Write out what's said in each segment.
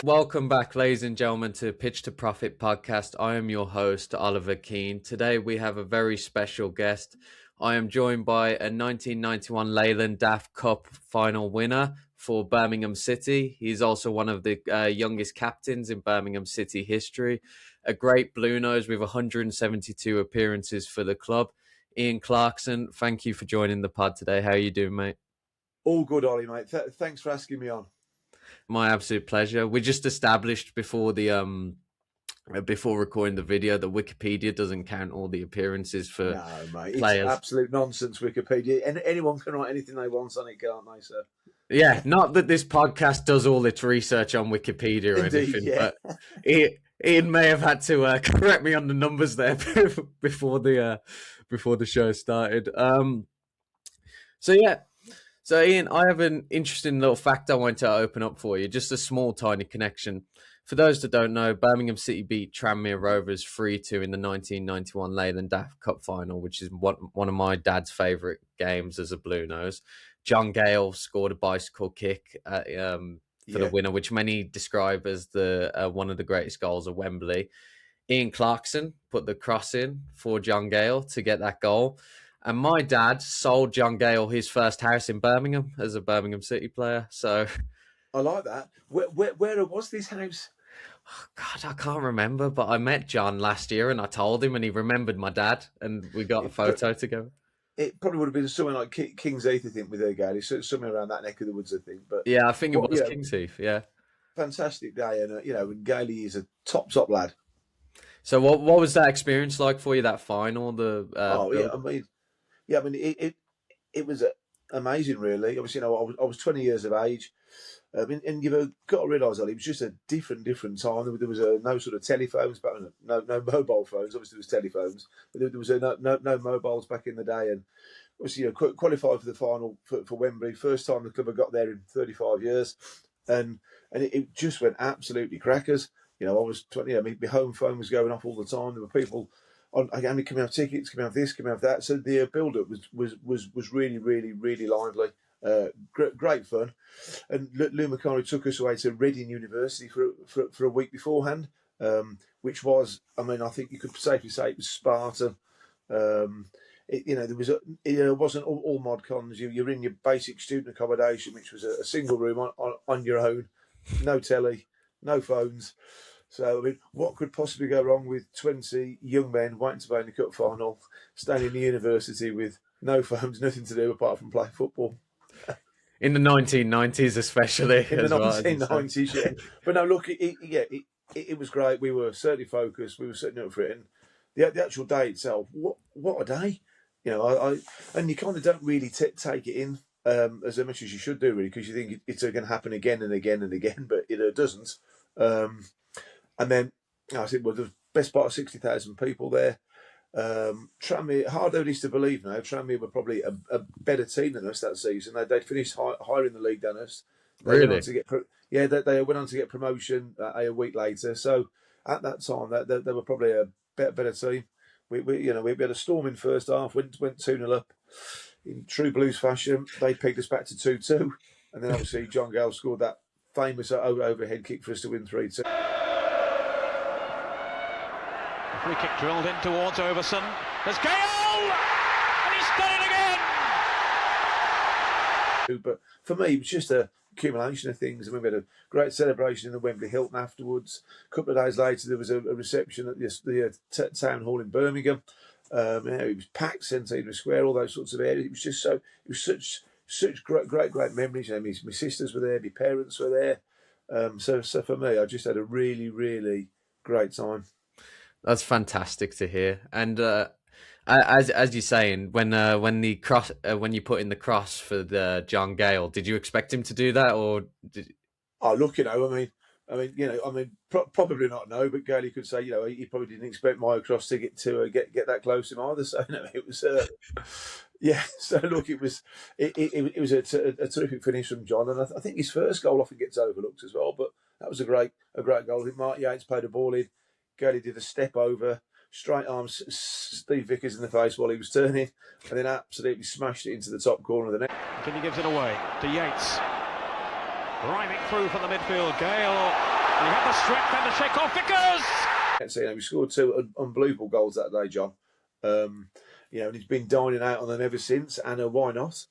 Welcome back, ladies and gentlemen, to Pitch to Profit podcast. I am your host, Oliver Keane. Today we have a very special guest. I am joined by a 1991 Leyland DAF Cup Final winner for Birmingham City. He's also one of the youngest captains in Birmingham City history. A great Blue Nose with 172 appearances for the club. Ian Clarkson, thank you for joining the pod today. How are you doing, mate? All good, Ollie, mate. Thanks for asking me on. My absolute pleasure. We just established before recording the video that Wikipedia doesn't count all the appearances for players. It's absolute nonsense, Wikipedia. And anyone can write anything they want on it, can't they, sir? Yeah, not that this podcast does all its research on Wikipedia or anything, yeah. But Ian may have had to correct me on the numbers there before the show started. So Ian, I have an interesting little fact I want to open up for you. Just a small, tiny connection. For those that don't know, Birmingham City beat Tranmere Rovers 3-2 in the 1991 Leyland DAF Cup Final, which is one of my dad's favourite games as a Blue Nose. John Gayle scored a bicycle kick for the winner, which many describe as the one of the greatest goals of Wembley. Ian Clarkson put the cross in for John Gayle to get that goal. And my dad sold John Gayle his first house in Birmingham as a Birmingham City player. So I like that. Where was this house? Oh, God, I can't remember. But I met John last year and I told him and he remembered my dad and we got a photo together. It probably would have been somewhere like King's Heath, I think, with her Gayle. Somewhere around that neck of the woods, I think. But yeah, I think it was King's Heath, yeah. Fantastic day. And, and Gayle is a top lad. So what was that experience like for you, that final? It was amazing, really. Obviously, I was 20 years of age, and you've got to realise that it was just a different time. There was no sort of telephones, but no mobile phones. Obviously, there was telephones, but there was no mobiles back in the day. And obviously, qualified for the final for Wembley. First time the club had got there in 35 years, and it just went absolutely crackers. I was 20. My home phone was going off all the time. There were people on, can we have tickets? Can we have this? Can we have that? So the build-up was really, really, really lively. Great fun. And Lou McCarthy took us away to Reading University for a week beforehand, which was, I think you could safely say it was Sparta. It wasn't all mod cons. You're in your basic student accommodation, which was a single room on your own, no telly, no phones. So, what could possibly go wrong with 20 young men waiting to play in the cup final, staying in the university with no phones, nothing to do apart from play football? In the 1990s, especially. In the 1990s, yeah. But no, look, it was great. We were certainly focused. We were setting up for it. And the actual day itself, what a day. And you kind of don't really take it in as much as you should do, really, because you think it's going to happen again and again and again, but it doesn't. And then I think, the best part of 60,000 people there. Tranmere, hard only to believe now, Tranmere were probably a better team than us that season. They'd finished higher in the league than us. Really? They went on to get promotion a week later. So at that time, they were probably a better team. We had a storming first half, went 2-0 up. In true Blues fashion, they pegged us back to 2-2. And then obviously John Gayle scored that famous overhead kick for us to win 3-2. Free kick drilled in towards Overson. There's Gayle! And he's done it again! But for me, it was just a accumulation of things. We had a great celebration in the Wembley Hilton afterwards. A couple of days later, there was a reception at the town hall in Birmingham. It was packed, St Edward Square, all those sorts of areas. It was such great memories. My sisters were there, my parents were there. So for me, I just had a really, really great time. That's fantastic to hear. And as you're saying, when you put in the cross for the John Gayle, did you expect him to do that, or did? Oh, look, probably not. No, but Gayle could say, he probably didn't expect my cross to get that close to him either. So it was, yeah. So look, it was a terrific finish from John, and I think his first goal often gets overlooked as well. But that was a great goal. I think Mark Yates played a ball in. Gayle did a step over, straight arms Steve Vickers in the face while he was turning, and then absolutely smashed it into the top corner of the net. He gives it away to Yates. Driving through from the midfield, Gayle And he had the strength then to shake off Vickers. So, we scored 2 unbelievable goals that day, John. And he's been dining out on them ever since. And why not?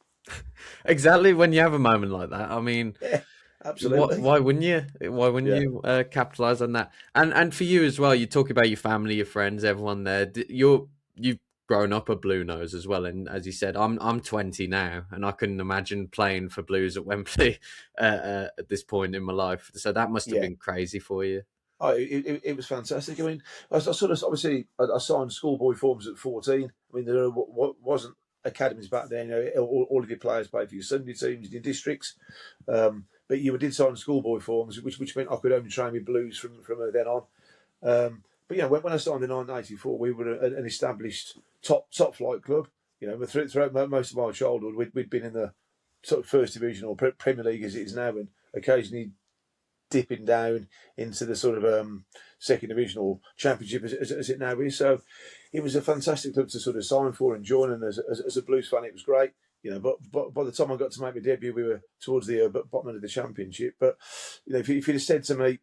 Exactly. When you have a moment like that, I mean, yeah, absolutely. Why wouldn't you? Why wouldn't you capitalize on that? And for you as well, you talk about your family, your friends, everyone there. You've grown up a Blue Nose as well, and as you said, I'm 20 now, and I couldn't imagine playing for Blues at Wembley at this point in my life. So that must have been crazy for you. Oh, it was fantastic. I mean, I sort of obviously I signed schoolboy forms at 14. I mean, there wasn't academies back then. All of your players played for your Sunday teams, your districts, but you did sign schoolboy forms, which meant I could only train with Blues from then on. But when I signed in 1984, we were an established top flight club. Throughout most of my childhood, we'd been in the sort of first division or Premier League as it is now, and occasionally dipping down into the sort of second division or championship as it now is. So it was a fantastic club to sort of sign for and join, and as a Blues fan, it was great. But by the time I got to make my debut, we were towards the bottom end of the championship. But if you'd have said to me,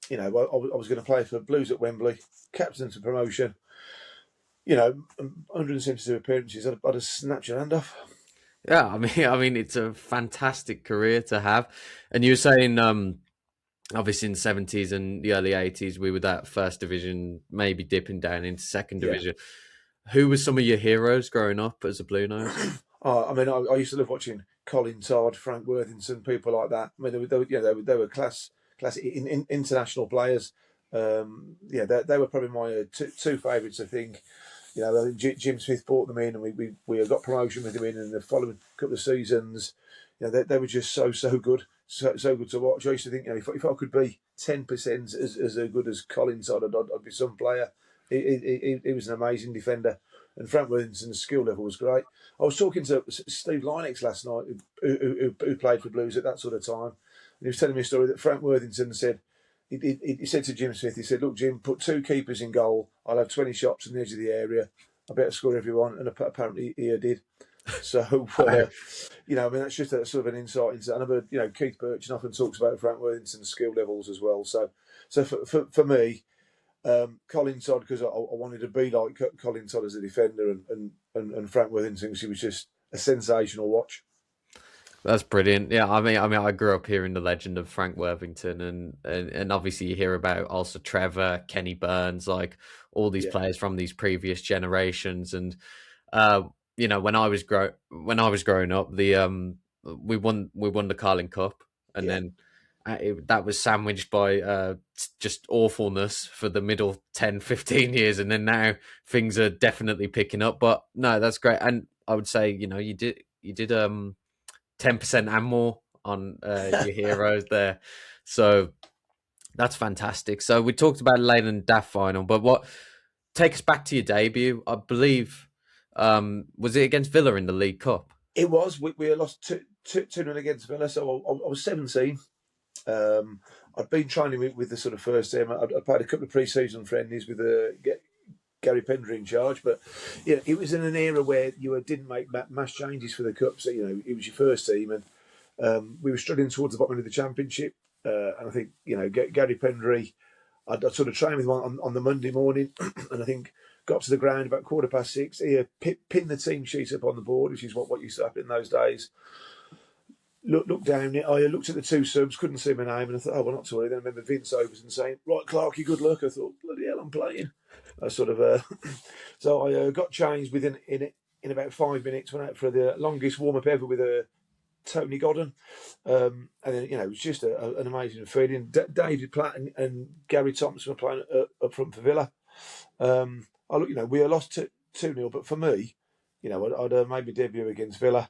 I was going to play for Blues at Wembley, captain to promotion, 172 appearances, I'd have snatched your hand off. Yeah, I mean, it's a fantastic career to have. And you were saying, obviously in the 70s and the early 80s, we were that first division, maybe dipping down into second division. Who were some of your heroes growing up as a Blue Nose? I used to love watching Colin Todd, Frank Worthington, people like that. I mean, they were class international players. They were probably my two favourites, I think. I think Jim Smith brought them in, and we got promotion with them in the following couple of seasons. They were just so good, so good to watch. I used to think, if I could be 10% as good as Colin Todd, I'd be some player. He was an amazing defender, and Frank Worthington's skill level was great. I was talking to Steve Lynex last night, who played for Blues at that sort of time, and he was telling me a story that Frank Worthington said. He said to Jim Smith, he said, "Look, Jim, put 2 keepers in goal. I'll have 20 shots on the edge of the area. I better score everyone." And apparently he did. So, that's just a sort of an insight into. And I've heard, Keith Birchin often talks about Frank Worthington's skill levels as well. So for me, Colin Todd, because I wanted to be like Colin Todd as a defender, and Frank Worthington, because he was just a sensational watch. That's brilliant. Yeah, I mean, I grew up hearing the legend of Frank Worthington, and obviously you hear about also Trevor, Kenny Burns, like all these players from these previous generations. And when I was growing up, we won the Carling Cup, and then that was sandwiched by just awfulness for the middle 10, 15 years, and then now things are definitely picking up. But no, that's great, and I would say you did 10% and more on your heroes there. So that's fantastic. So we talked about Leyland DAF final, but take us back to your debut. I believe, was it against Villa in the League Cup? It was. We lost 2-0 against Villa. So I was 17. I'd been training with the sort of first team. I'd played a couple of pre-season friendlies with Gary Pendry in charge, but it was in an era where you didn't make mass changes for the cup, so it was your first team, and we were struggling towards the bottom of the championship. And I think Gary Pendry, I'd sort of trained with him on the Monday morning, and I think got to the ground about 6:15. He pinned the team sheet up on the board, which is what used to happen in those days. Looked down it. I looked at the 2 subs, couldn't see my name, and I thought, oh, well, not to worry. Then I remember Vince Overton saying, "Right, Clarky, good luck." I thought, bloody hell, I'm playing. I sort of, so I got changed within in about 5 minutes. Went out for the longest warm up ever with Tony Godden, and then it was just an amazing feeling. David Platt and Gary Thompson were playing up front for Villa. We lost 2-0, but for me, I'd made my debut against Villa.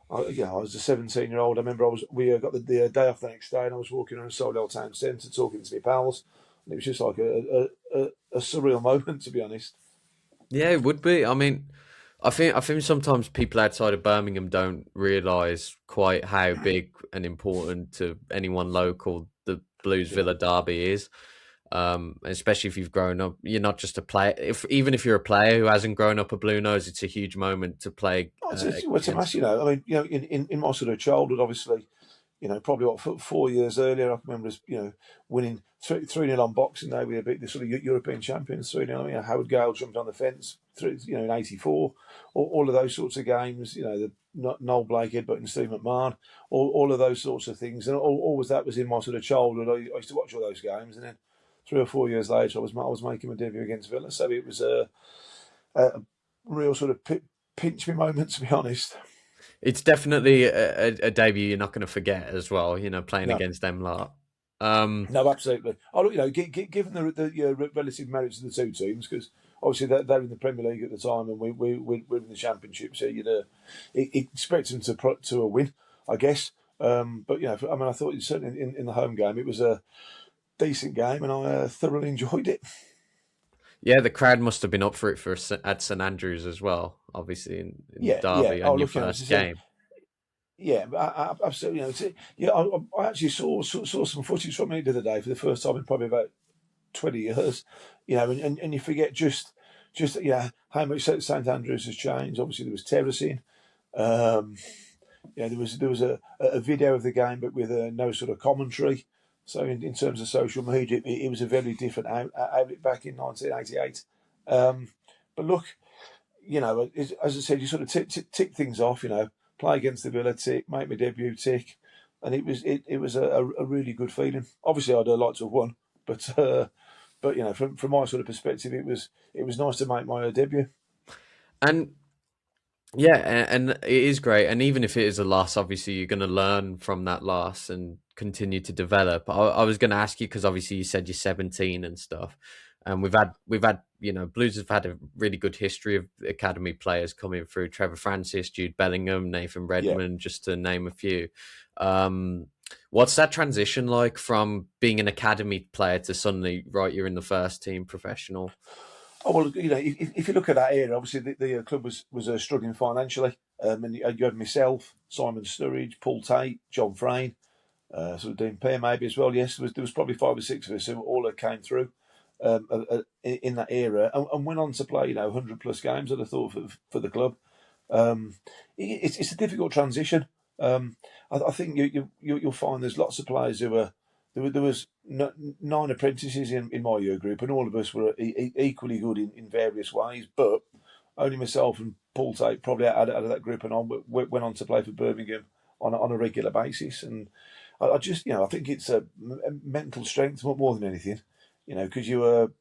I was a 17-year-old. I remember we got the day off the next day, and I was walking around Solihull Town Centre talking to my pals, and it was just like a surreal moment, to be honest. Yeah, it would be. I mean, I think sometimes people outside of Birmingham don't realise quite how big and important to anyone local the Blues Villa derby is. Especially if you've grown up, you're not just a player. Even if you're a player who hasn't grown up a Blue Nose, it's a huge moment to play. It's a massive, I mean, in my sort of childhood, obviously, probably 4 years earlier, I can remember us, winning 3-0 on Boxing Day. We beat the sort of European champions 3-0. Howard Gayle jumped on the fence, in '84. All of those sorts of games. The Noel Blake headbutting Steve McMahon. All of those sorts of things, and always that was in my sort of childhood. I used to watch all those games, and then 3 or 4 years later, I was making my debut against Villa. So it was a real sort of pinch me moment, to be honest. It's definitely a debut you're not going to forget as well. Playing against them lot. No, absolutely. Oh, look, given the relative merits of the two teams, because obviously they're in the Premier League at the time, and we're in the Championship, so you'd expect them to a win, I guess. But I thought certainly in the home game it was a decent game, and I thoroughly enjoyed it. Yeah, the crowd must have been up for it at St Andrews as well. Obviously, in Derby on your first game. Yeah, absolutely. I actually saw some footage from it the other day for the first time in probably about 20 years. And you forget just how much St Andrews has changed. Obviously, there was terracing. There was a video of the game, but with no sort of commentary. So in terms of social media, it was a very different outlet back in 1988. But look, as I said, you sort of tick things off. Play against the Villa, tick, make my debut, tick, and it was a really good feeling. Obviously, I'd like to have won, but from my sort of perspective, it was nice to make my debut. And yeah, and it is great. And even if it is a loss, obviously you're going to learn from that loss and continue to develop. I was going to ask you, because obviously you said you're 17 and stuff, and we've had Blues have had a really good history of academy players coming through: Trevor Francis, Jude Bellingham, Nathan Redmond, just to name a few. What's that transition like from being an academy player to suddenly, you're in the first team professional? Oh, well, if you look at that era, obviously the club was struggling financially, and you had myself, Simon Sturridge, Paul Tate, John Frayne, sort of Dean Pear maybe as well. Yes, there was probably 5 or 6 of us who all came through in that era and went on to play 100 plus games. I'd have thought for the club. It's a difficult transition. I think you'll find there's lots of players who are. There was 9 apprentices in my year group, and all of us were equally good in various ways. But only myself and Paul Tate probably out of that group and went on to play for Birmingham on a regular basis. And I just, I think it's a mental strength more than anything, because you're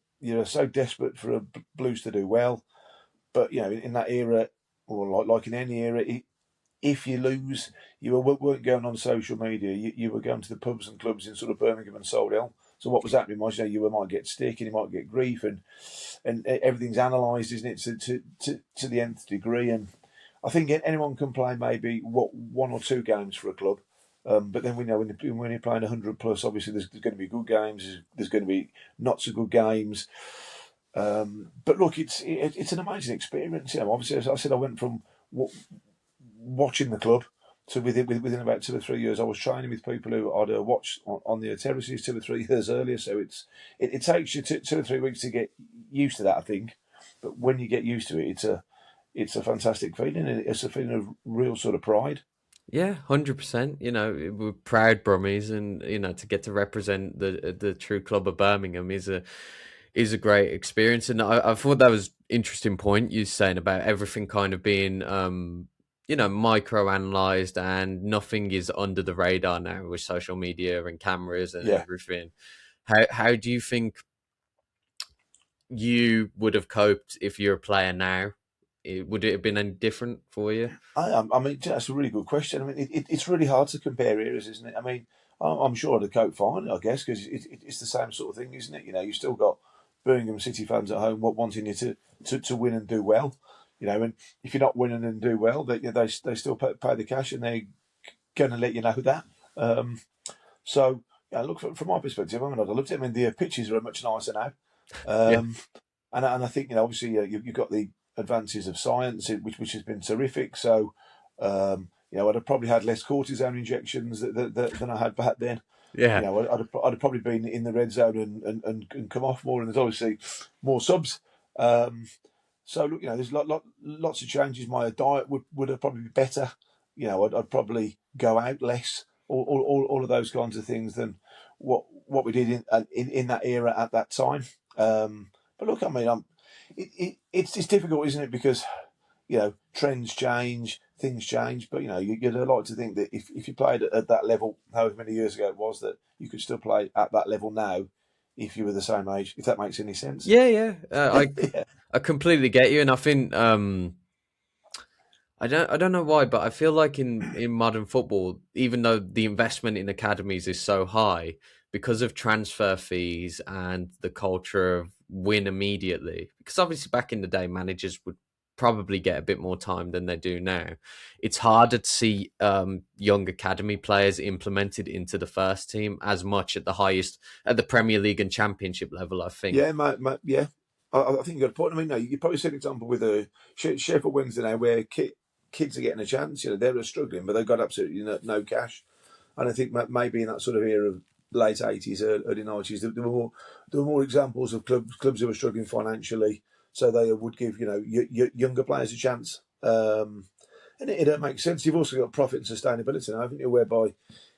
so desperate for Blues to do well. But in that era, or like in any era, if you lose, you weren't going on social media. You were going to the pubs and clubs in sort of Birmingham and Solihull. So what was happening was, you might get stick and you might get grief, and everything's analysed, isn't it, to the nth degree. And I think anyone can play maybe 1 or 2 games for a club, but then we know when you're playing 100 plus, obviously there's going to be good games. There's going to be not so good games. But look, it's an amazing experience. Obviously, as I said, I went from watching the club to within about 2 or 3 years, I was training with people who I'd watched on the terraces 2 or 3 years earlier. So it takes you 2 or 3 weeks to get used to that, I think. But when you get used to it, it's a fantastic feeling. It's a feeling of real sort of pride. Yeah, 100%. We're proud Brummies, and to get to represent the true club of Birmingham is a great experience. And I thought that was interesting point you saying about everything kind of being micro-analysed, and nothing is under the radar now with social media and cameras and everything. How do you think you would have coped if you're a player now? Would it have been any different for you? I mean, that's a really good question. I mean, it's really hard to compare eras, isn't it? I mean, I'm sure I'd have coped fine, I guess, because it's the same sort of thing, isn't it? You still got Birmingham City fans at home wanting you to win and do well. And if you're not winning and do well, they still pay the cash, and they're going to let you know that. So, look, from my perspective, I mean, I'd have loved it. I mean, the pitches are much nicer now. And I think, obviously, you've got the advances of science, which has been terrific. So, I'd have probably had less cortisone injections than I had back then. Yeah. I'd have probably been in the red zone and come off more, and there's obviously more subs. So look, there's lots of changes. My diet would have probably be better. I'd probably go out less. all of those kinds of things than what we did in that era at that time. But look, I mean, it's difficult, isn't it? Because trends change, things change. But you'd like to think that if you played at that level, however many years ago it was, that you could still play at that level now if you were the same age. If that makes any sense. Yeah. Yeah. I completely get you, and I think I don't know why, but I feel like in modern football, even though the investment in academies is so high, because of transfer fees and the culture of win immediately, because obviously back in the day, managers would probably get a bit more time than they do now. It's harder to see young academy players implemented into the first team as much at the Premier League and Championship level, I think. Yeah, mate, yeah. I think you got a point. I mean, no, you probably see an example with Sheffield Wednesday now, where kids are getting a chance. They're struggling, but they've got absolutely no cash. And I think maybe in that sort of era of late 80s, early 90s, there were more examples of clubs who were struggling financially, so they would give younger players a chance. And it makes sense. You've also got profit and sustainability now, haven't you? Whereby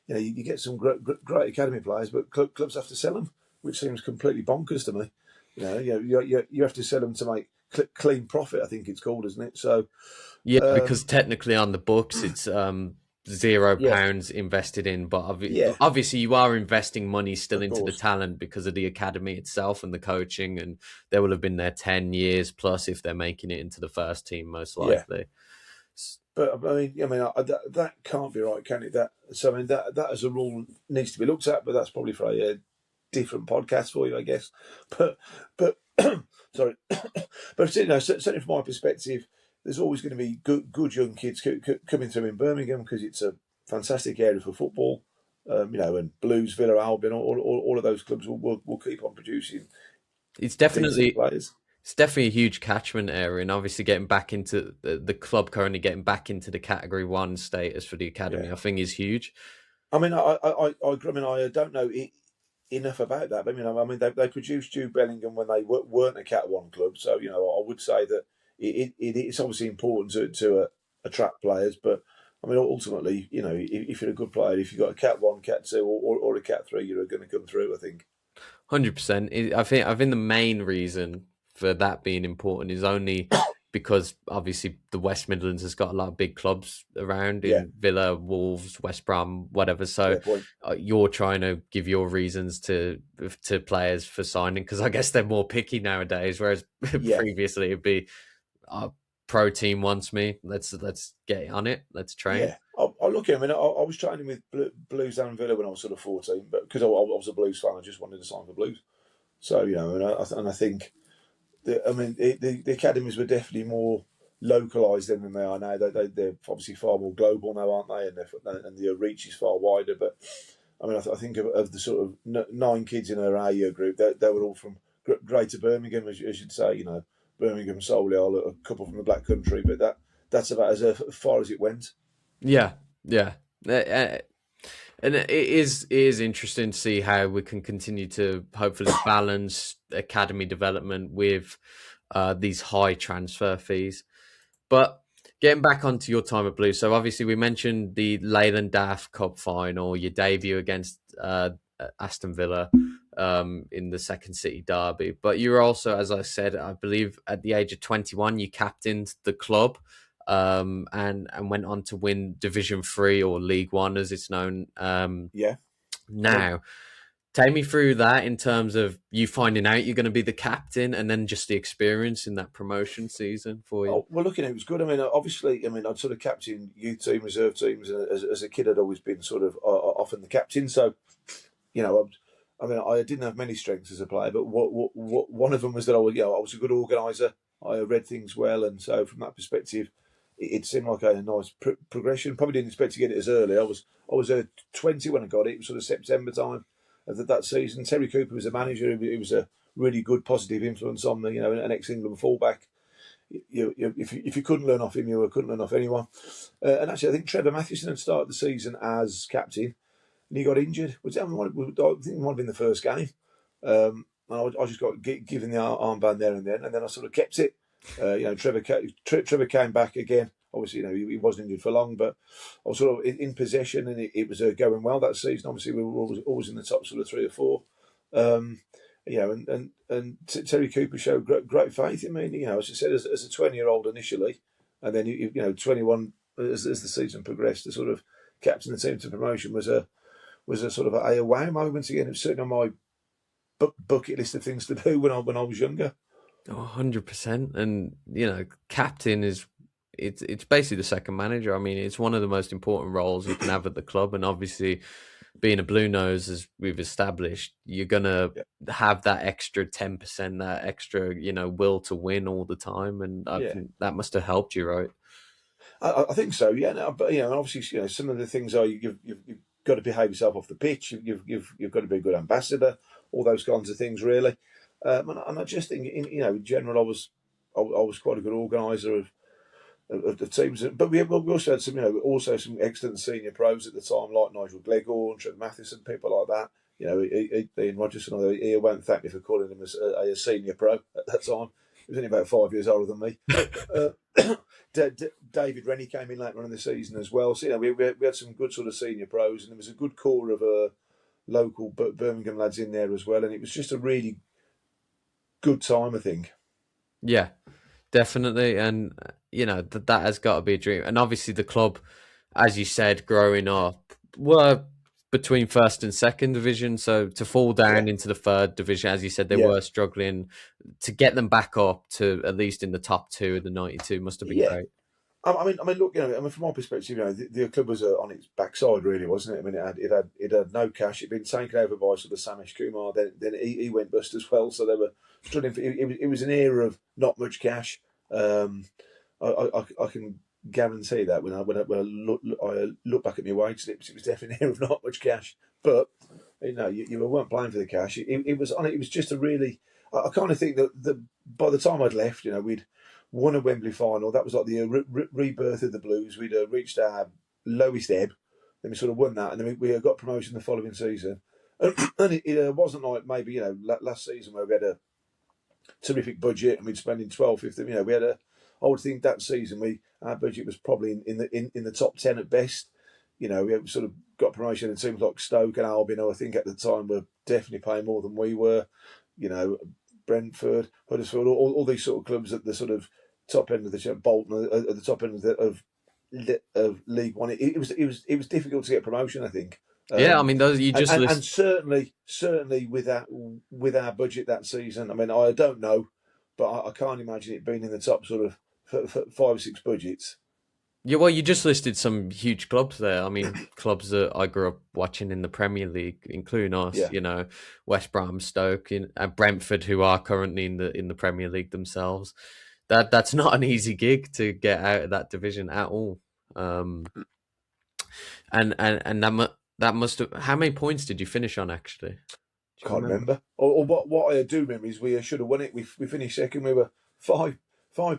you get some great academy players, but clubs have to sell them, which seems completely bonkers to me. You have to sell them to make clean profit, I think it's called, isn't it? So yeah, because technically on the books it's £0 yeah. invested in, but Yeah, obviously you are investing money still of into the course. talent because of the academy itself and the coaching, and they will have been there 10 years plus if they're making it into the first team, most Yeah. likely. But I mean, that can't be right, can it? That as a rule needs to be looked at, but that's probably for a different podcast for you, I guess. But sorry, but certainly from my perspective, there's always going to be good young kids coming through in Birmingham because it's a fantastic area for football. And Blues, Villa, Albion, all of those clubs will keep on producing. It's Decent definitely players. It's definitely a huge catchment area, and obviously getting back into the club currently getting back into the Category 1 status for the academy, Yeah. I think is huge. I mean, I don't know enough about that. But, they produced Jude Bellingham when they weren't a Cat 1 club. So, I would say that it's obviously important to attract players. But, ultimately, if you're a good player, if you've got a Cat 1, Cat 2 or a Cat 3, you're going to come through, I think. 100%. I think the main reason for that being important is only because obviously the West Midlands has got a lot of big clubs around in Villa, Wolves, West Brom, whatever. So you're trying to give your reasons to players for signing, because I guess they're more picky nowadays, whereas previously it'd be pro team wants me. Let's get on it. Let's train. Yeah, I look at him. I was training with Blues and Villa when I was sort of 14, but because I was a Blues fan, I just wanted to sign for Blues. So I think the academies were definitely more localised then than they are now. They're obviously far more global now, aren't they? And the reach is far wider. But I think of the sort of 9 kids in our A-year group. They were all from Greater Birmingham, as you'd say. Birmingham, Solihull, a couple from the Black Country, but that's about as far as it went. Yeah. And it is interesting to see how we can continue to hopefully balance academy development with these high transfer fees. But getting back onto your time at Blues, so obviously we mentioned the Leyland DAF Cup Final, your debut against Aston Villa in the Second City derby. But you were also, as I said, I believe at the age of 21, you captained the club. And went on to win Division 3 or League 1 as it's known. Now, take me through that in terms of you finding out you're going to be the captain and then just the experience in that promotion season for you. Oh, well, looking, it was good. Obviously, I'd sort of captained youth team, reserve teams, and as a kid, I'd always been sort of often the captain. So, I didn't have many strengths as a player, but what one of them was that I was a good organiser. I read things well, and so from that perspective, it seemed like a nice progression. Probably didn't expect to get it as early. I was 20 when I got it. It was sort of September time of that season. Terry Cooper was the manager. He was a really good positive influence on me. An ex-England fullback. If you couldn't learn off him, you couldn't learn off anyone. And actually, I think Trevor Mathewson had started the season as captain, and he got injured. I think it might have been the first game. And I just got given the armband there and then I sort of kept it. Trevor came back again. obviously, he wasn't injured for long, but I was sort of in possession, and it was going well that season. Obviously, we were always in the top sort of 3 or 4. And Terry Cooper showed great faith in me. As I said, as a 20-year-old initially, and then 21 as the season progressed, to sort of captain the team to promotion was a sort of a wow moment again. It was certainly on my bucket list of things to do when I was younger. 100%. And captain it's basically the second manager. I mean, it's one of the most important roles you can have at the club, and obviously, being a blue nose, as we've established, you're gonna have that extra 10%, that extra will to win all the time, and I think that must have helped you, right? I think so, yeah. No, but obviously, some of the things are you've got to behave yourself off the pitch. You've got to be a good ambassador. All those kinds of things, really. And I just think, in general, I was quite a good organizer of the teams, but we also had some excellent senior pros at the time, like Nigel Gleghorn, Trevor Mathieson, people like that. Ian Rogerson, although he won't thank me for calling him a senior pro at that time. He was only about 5 years older than me. David Rennie came in later on in the season as well. So we had some good sort of senior pros, and there was a good core of local Birmingham lads in there as well, and it was just a really good time, I think. Yeah, definitely, and that has got to be a dream. And obviously, the club, as you said, growing up, were between first and second division. So to fall down into the third division, as you said, they were struggling. To get them back up to at least in the top 2 of the 92 must have been great. I mean, look, from my perspective, the club was on its backside, really, wasn't it? I mean, it had no cash. It'd been taken over by sort of Samesh Kumar. Then he went bust as well, so they were struggling. It was an era of not much cash. I can guarantee that when I look back at my wage slips, it was definitely an era of not much cash. But you weren't playing for the cash. It was just a really. I kind of think that by the time I'd left, we'd won a Wembley final. That was like the rebirth of the Blues. We'd reached our lowest ebb. Then we sort of won that, and then we got promotion the following season. And it wasn't like maybe last season where we had a terrific budget and we'd spend in 12, 15. We had I would think that season our budget was probably in the top 10 at best. We sort of got promotion, and teams like Stoke and Albion, I think at the time, were definitely paying more than we were. Brentford, Huddersfield, all these sort of clubs at the sort of top end of the Bolton at the top end of League One. It was difficult to get promotion, I think. I mean, those you just and certainly with our budget that season. I mean, I don't know, but I can't imagine it being in the top sort of 5 or 6 budgets. Yeah, well, you just listed some huge clubs there. I mean, clubs that I grew up watching in the Premier League, including us. West Brom, Stoke, and Brentford, who are currently in the Premier League themselves. That's not an easy gig to get out of that division at all. And that must have. How many points did you finish on, actually? Can't remember. Or what I do remember is we should have won it. We finished second. We were 5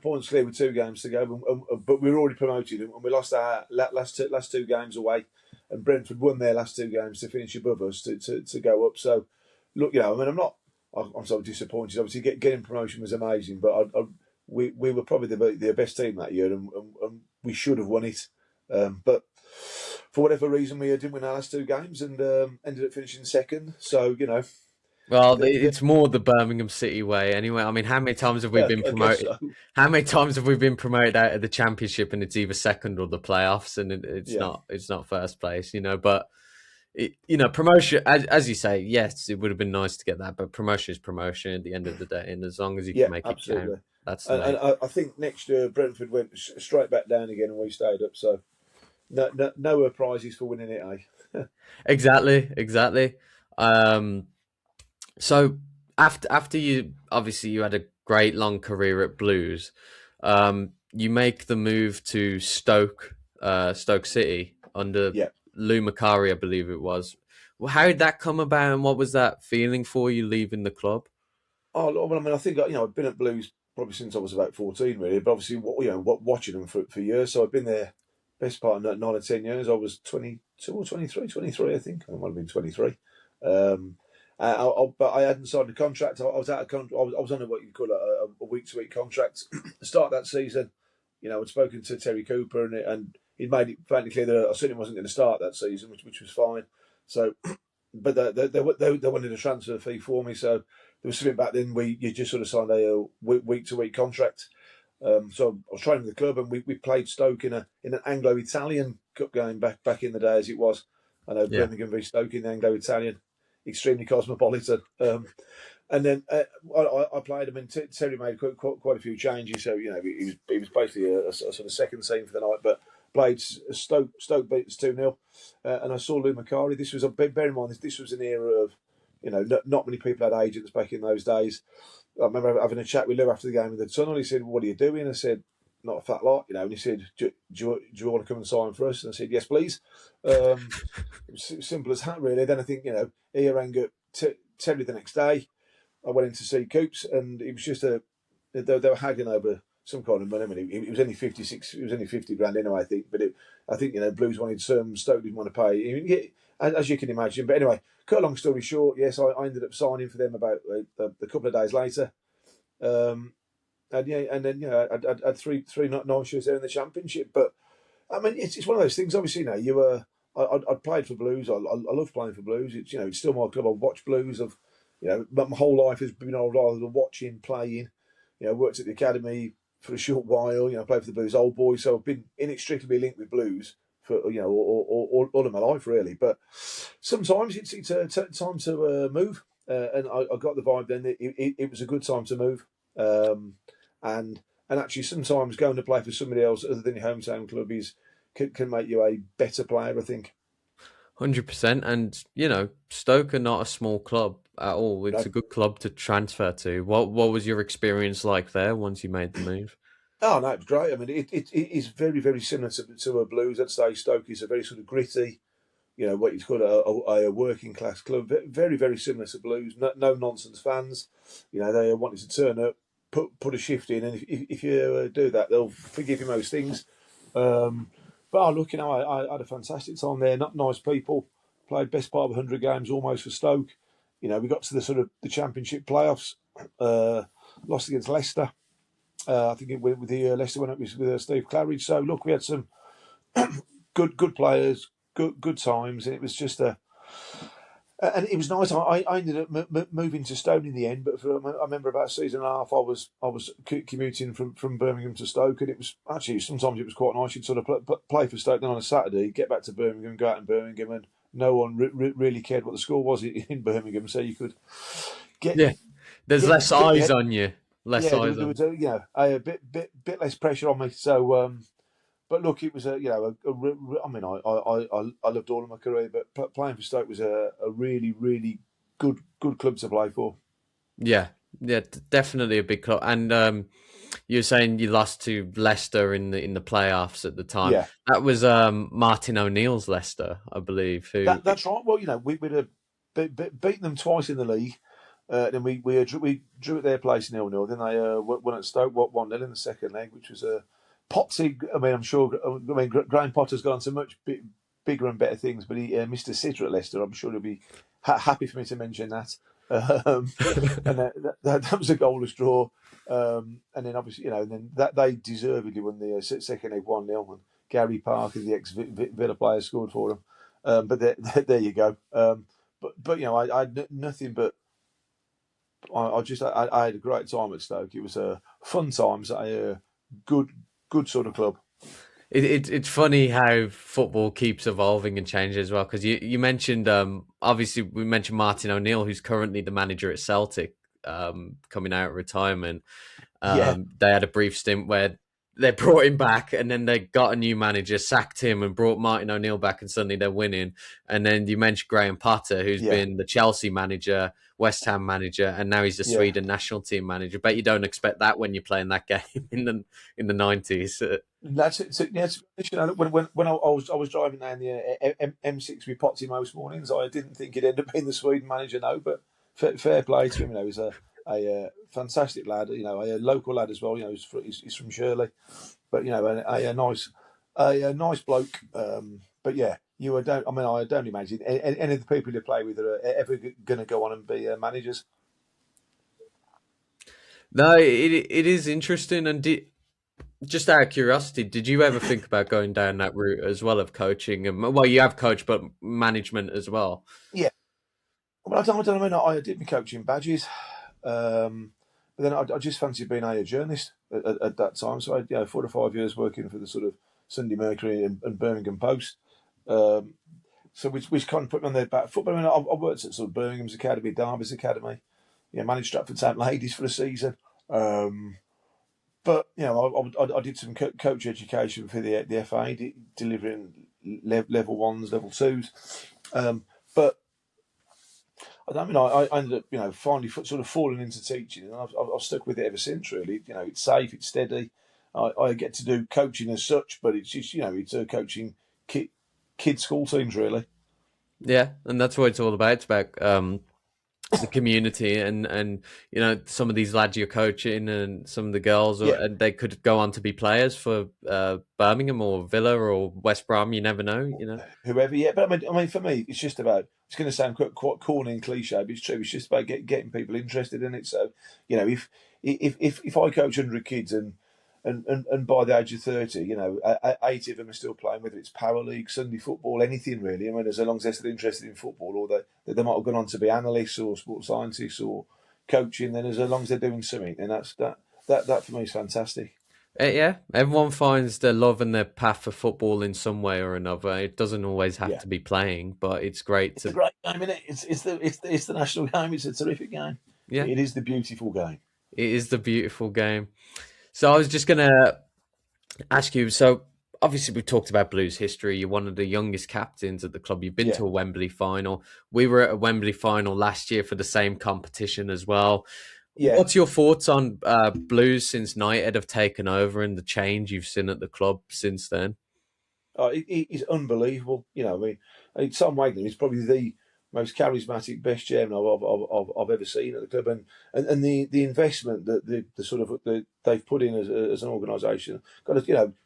points clear with 2 games to go, but we were already promoted, and we lost our last 2 games away, and Brentford won their last 2 games to finish above us to go up. So, look, I mean, I'm so disappointed. Obviously, getting promotion was amazing, but we were probably the best team that year, and we should have won it. But for whatever reason, we didn't win our last 2 games, and ended up finishing second. So, Well, it's more the Birmingham City way, anyway. I mean, how many times have we been promoted? So. How many times have we been promoted out of the Championship, and it's either second or the playoffs, and it's not first place, But promotion, as you say, yes, it would have been nice to get that, but promotion is promotion at the end of the day, and as long as you can make it count, that's. And I think next year Brentford went straight back down again, and we stayed up. So no prizes for winning it, eh? Exactly. So after you had a great long career at Blues, you make the move to Stoke City under Lou Macari, I believe it was. Well, how did that come about, and what was that feeling for you leaving the club? Oh, well, I mean, I think I've been at Blues probably since I was about 14, really. But obviously, watching them for years. So I've been there best part of 9 or 10 years. I was 22 or 23, I think. I might have been 23. But I hadn't signed a contract. I was out of contract. I was on what you call a week-to-week contract. The start of that season, I'd spoken to Terry Cooper, and he'd made it fairly clear that I certainly wasn't going to start that season, which was fine. So, but they wanted a transfer fee for me, so there was something back then you just sort of signed a week-to-week contract. So I was training with the club, and we played Stoke in an Anglo-Italian cup game back in the day, as it was. I know Birmingham v Stoke in the Anglo-Italian, extremely cosmopolitan. And then I played him, and Terry made quite a few changes. So he was basically a sort of second team for the night, but played Stoke beat us 2-0, and I saw Lou Macari. This was bear in mind this was an era of not many people had agents back in those days. I remember having a chat with Lou after the game in the tunnel. He said, "What are you doing?" I said, "Not a fat lot, And he said, "Do you want to come and sign for us?" And I said, "Yes, please." It was simple as that, really. Then I think he rang up Terry the next day. I went in to see Coops, and it was just they were haggling over some kind of money. I mean, it was only 56. It was only 50 grand anyway, I think. But I think Blues wanted some, Stoke didn't want to pay, as you can imagine. But anyway, cut a long story short, yes, I ended up signing for them about a couple of days later. And then I had three nice years there in the Championship. But I mean, it's one of those things. Obviously, I played for Blues. I love playing for Blues. It's still my club. I watch Blues. But my whole life has been rather than watching, playing. Worked at the academy for a short while. Played for the Blues Old Boys, so I've been inextricably linked with Blues for all of my life, really. But sometimes it's time to move, and I got the vibe then that it was a good time to move, and actually sometimes going to play for somebody else other than your hometown club can make you a better player, I think. 100%. And Stoke are not a small club at all. It's a good club to transfer to. What was your experience like there once you made the move? Oh no, it was great. I mean, it is very, very similar to a Blues. I'd say Stoke is a very sort of gritty, what you'd call a working class club. Very, very similar to Blues. No nonsense fans. They wanted to turn up, put a shift in, and if you do that, they'll forgive you most things. But look, I had a fantastic time there. Nice people. Played best part of 100 games almost for Stoke. We got to the sort of the Championship playoffs. Lost against Leicester. I think with the Leicester went up with Steve Claridge. So look, we had some good players, good times, and it was just and it was nice. I ended up moving to Stone in the end, but I remember about a season and a half I was commuting from Birmingham to Stoke, and it was actually sometimes it was quite nice. You'd sort of play for Stoke then on a Saturday, get back to Birmingham, go out in Birmingham, and no one really cared what the score was in Birmingham, so you could get There's less eyes on you. There was a bit less pressure on me. So, but look, it was I mean, I loved all of my career, but playing for Stoke was a really, really good club to play for. Yeah, definitely a big club. And you were saying you lost to Leicester in the playoffs at the time. Yeah. That was Martin O'Neill's Leicester, I believe. That's right. Well, we'd have beaten them twice in the league. Then we drew at their place 0-0. Then they won at Stoke 1-0 in the second leg, which was a Potsy. I mean, I'm sure. Graham Potter's gone to much bigger and better things, but he missed a sitter at Leicester. I'm sure he'll be happy for me to mention that. And that was a goalless draw. And then obviously, then that they deservedly won the second leg 1-0. And Gary Parker, the ex-Villa player, scored for them. But there you go. But I had nothing but. I had a great time at Stoke. It was fun times at a good sort of club. It's funny how football keeps evolving and changing as well. Because you mentioned obviously we mentioned Martin O'Neill, who's currently the manager at Celtic, coming out of retirement. They had a brief stint where they brought him back, and then they got a new manager, sacked him, and brought Martin O'Neill back, and suddenly they're winning. And then you mentioned Graham Potter, who's been the Chelsea manager, West Ham manager, and now he's the Sweden national team manager. But you don't expect that when you're playing that game in the 90s. That's it. So, when I was driving down the M6 with Potsy most mornings, I didn't think he'd end up being the Sweden manager. No, but fair play to him. He's a fantastic lad. A local lad as well. He's from Shirley, but a nice bloke. But yeah. I don't imagine any of the people you play with are ever going to go on and be managers. No, it is interesting. And Just out of curiosity, did you ever think about going down that route as well of coaching? And well, you have coached, but management as well. Yeah. Well, I don't know. I mean, I did my coaching badges, but then I just fancied being a journalist at that time. So I had 4 or 5 years working for the sort of Sunday Mercury and Birmingham Post. So which kind of put me on their back foot. But I mean, I worked at sort of Birmingham's Academy, Derby's Academy. Managed Stratford Town Ladies for a season. But I did some coach education for the FA, delivering level ones, level twos. But I don't mean I ended up finally sort of falling into teaching, and I've stuck with it ever since. Really, it's safe, it's steady. I get to do coaching as such, but it's just it's coaching kid school teams really. Yeah, and that's what it's all about. It's about the community and some of these lads you're coaching and some of the girls, and they could go on to be players for Birmingham or Villa or West Brom. You never know, whoever. Yeah, but I mean, for me, it's just about. It's going to sound quite corny and cliche, but it's true. It's just about getting people interested in it. So, if I coach 100 kids and by the age of 30, 80 of them are still playing, whether it's Power League, Sunday football, anything really. I mean, as long as they're still interested in football, or they might have gone on to be analysts or sports scientists or coaching, then as long as they're doing something, then that for me is fantastic. Yeah, everyone finds their love and their path for football in some way or another. It doesn't always have to be playing, but it's great. It's a great game, isn't it? It's the national game. It's a terrific game. Yeah, it is the beautiful game. It is the beautiful game. So I was just going to ask you, so obviously we talked about Blues history. You're one of the youngest captains at the club. You've been to a Wembley final. We were at a Wembley final last year for the same competition as well. Yeah. What's your thoughts on Blues since Knighthead have taken over and the change you've seen at the club since then? It's unbelievable. I mean, Tom Wagner is probably the most charismatic, best chairman I've ever seen at the club, and the investment that they've put in as an organisation.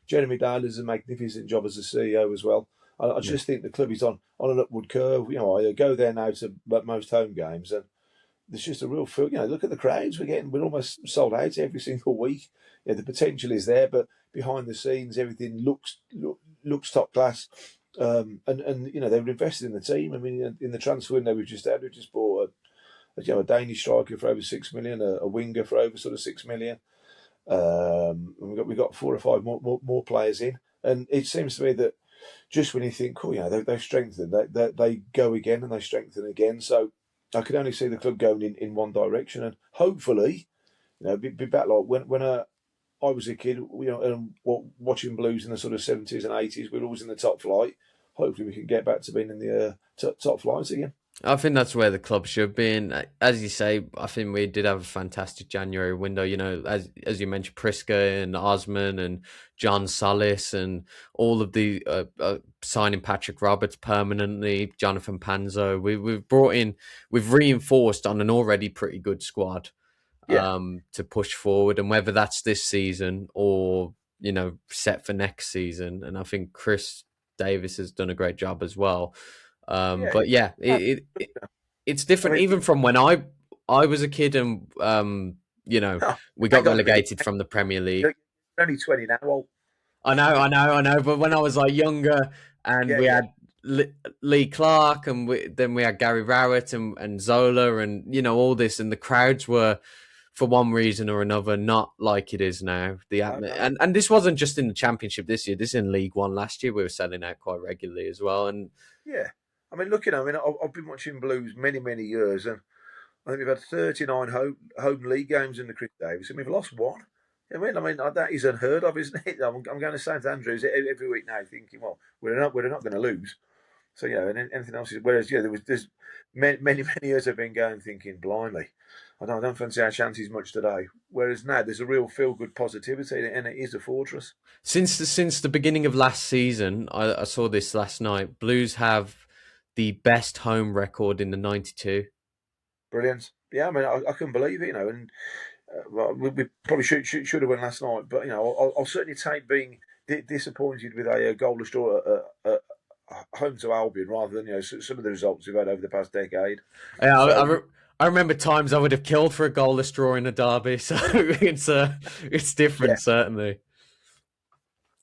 Jeremy Dale does a magnificent job as a CEO as well. I just think the club is on an upward curve. I go there now to most home games, and there's just a real feel. Look at the crowds we're getting. We're almost sold out every single week. The potential is there, but behind the scenes, everything looks top class. And they've invested in the team. I mean, in the transfer window we just bought a Danish striker for over 6 million, a winger for over sort of 6 million. And we got 4 or 5 more players in, and it seems to me that just when you think, cool, they've strengthened, they go again and they strengthen again. So I could only see the club going in one direction, and hopefully, be back like when I was a kid, and watching Blues in the sort of 70s and 80s, we were always in the top flight. Hopefully we can get back to being in the top flight again. I think that's where the club should be. And as you say, I think we did have a fantastic January window. As you mentioned, Priska and Osman and John Solis and all of the signing Patrick Roberts permanently, Jonathan Panzo. We've reinforced on an already pretty good squad to push forward. And whether that's this season or, set for next season. And I think Chris Davis has done a great job as well. But yeah, it's different. Even from when I was a kid, and we got relegated from the Premier League. You're only 20 now. Well, I know. But when I was younger, and we had Lee Clark, and then we had Gary Rowett and Zola, and all this, and the crowds were, for one reason or another, not like it is now. And this wasn't just in the Championship this year. This is in League One. Last year we were selling out quite regularly as well. And I mean, I've been watching Blues many, many years, and I think we've had 39 home league games in the Chris Davis, and we've lost one. I mean, that is unheard of, isn't it? I'm going to St Andrews every week now, thinking, well, we're not going to lose. So and anything else is. Whereas there's many years I've been going thinking, blimey, I don't fancy our chances much today. Whereas now there's a real feel good positivity, and it is a fortress. Since the beginning of last season, I saw this last night. Blues have the best home record in the 92. Brilliant. Yeah, I mean, I couldn't believe it, and we probably should have won last night, but I'll certainly take being disappointed with a goalless draw home to Albion rather than some of the results we've had over the past decade. Yeah, I remember times I would have killed for a goalless draw in a derby, so it's different certainly.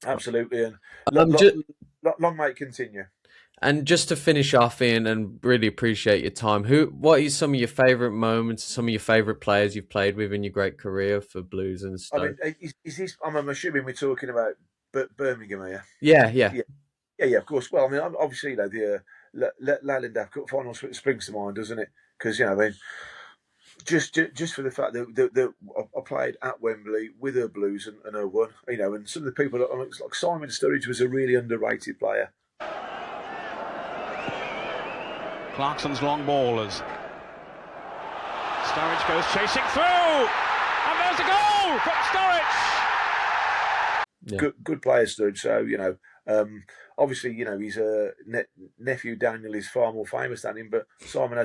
Absolutely, and Just, long may it continue. and just to finish off, Ian, and really appreciate your time. What is some of your favourite moments? Some of your favourite players you've played with in your great career for Blues and I Stoke? mean, is this? I'm assuming we're talking about Birmingham here. Yeah, yeah, Yeah, of course. Well, I mean, obviously, the Leyland DAF Cup Final springs to mind, doesn't it? Because I mean, just for the fact that I played at Wembley with her Blues and her won, and some of the people, like Simon Sturridge was a really underrated player. Clarkson's long ball as Sturridge goes chasing through, and there's a goal from Sturridge. Yeah. Good player, Sturridge. So obviously, his nephew Daniel is far more famous than him, but Simon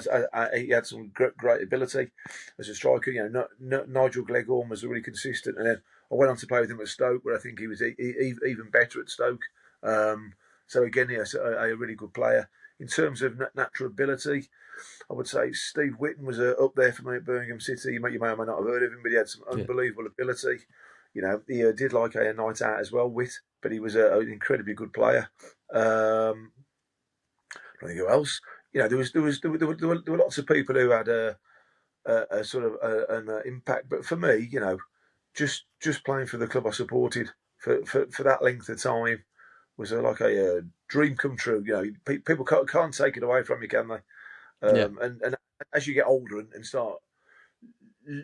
he had some great ability as a striker. Nigel Gleghorn was really consistent, and then I went on to play with him at Stoke, where I think he was even better at Stoke. So again, yes, a really good player. In terms of natural ability, I would say Steve Whitten was up there for me at Birmingham City. You may or may not have heard of him, but he had some unbelievable ability. He did like a night out as well, Whit, but he was an incredibly good player. I don't think who else. There were lots of people who had a sort of an impact, but for me, just playing for the club I supported for that length of time was like a dream come true. People can't take it away from you, can they? And as you get older and start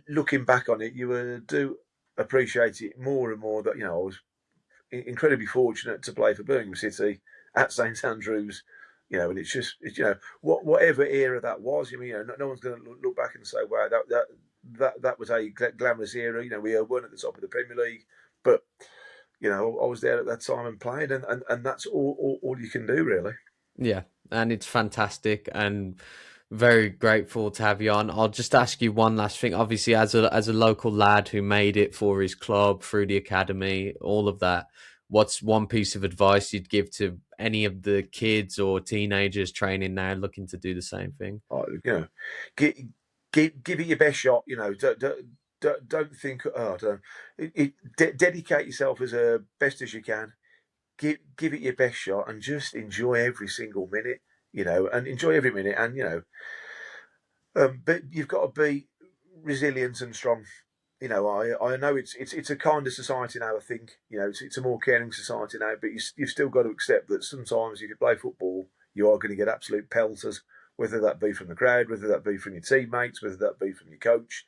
looking back on it, you do appreciate it more and more. That I was incredibly fortunate to play for Birmingham City at St Andrews. And it's just whatever era that was. No one's going to look back and say, "Wow, that was a glamorous era." We weren't at the top of the Premier League, but I was there at that time and played, and that's all you can do, really. Yeah, and it's fantastic, and very grateful to have you on. I'll just ask you one last thing. Obviously, as a local lad who made it for his club through the academy, all of that, what's one piece of advice you'd give to any of the kids or teenagers training now, looking to do the same thing? Give it your best shot. Don't think. Dedicate yourself as best as you can. Give it your best shot and just enjoy every single minute. And enjoy every minute. And but you've got to be resilient and strong. I know it's a kinder society now. I think it's a more caring society now. But you've still got to accept that sometimes if you play football, you are going to get absolute pelters, whether that be from the crowd, whether that be from your teammates, whether that be from your coach.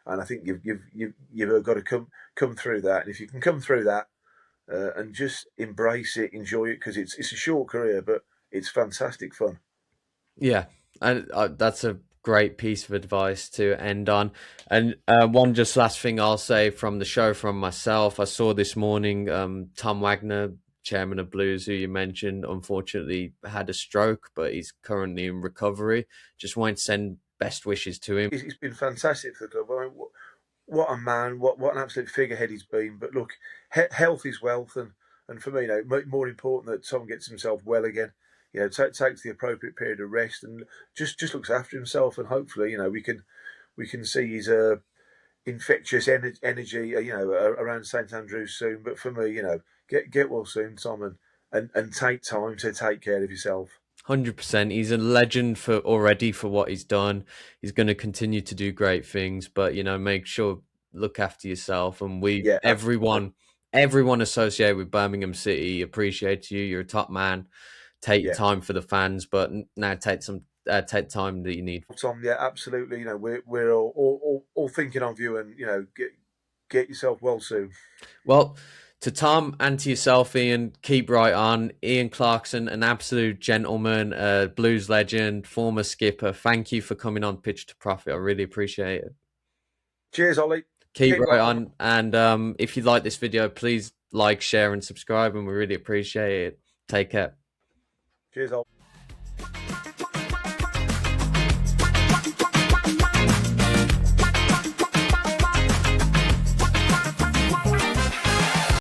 And I think you've got to come through that. And if you can come through that and just embrace it, enjoy it, because it's a short career, but it's fantastic fun. Yeah, and that's a great piece of advice to end on. And one just last thing I'll say from the show from myself, I saw this morning Tom Wagner, chairman of Blues, who you mentioned, unfortunately had a stroke, but he's currently in recovery. Just want to send best wishes to him. He's been fantastic for the club. I mean, what a man, what an absolute figurehead he's been. But look, health is wealth, and for me, more important that Tom gets himself well again. Takes the appropriate period of rest and just looks after himself, and hopefully, we can see his infectious energy, around St Andrews soon. But for me, get well soon, Tom, and take time to take care of yourself. 100%. He's a legend already for what he's done. He's going to continue to do great things, but make sure look after yourself. And everyone associated with Birmingham City appreciates you. You're a top man. Take time for the fans, but now take time that you need. Tom, yeah, absolutely. We're all thinking of you, and get yourself well soon. Well, to Tom and to yourself, Ian, keep right on. Ian Clarkson, an absolute gentleman, a Blues legend, former skipper. Thank you for coming on Pitch to Profit. I really appreciate it. Cheers, Ollie. Keep right on. And if you like this video, please like, share, and subscribe, and we really appreciate it. Take care. Cheers, Ollie.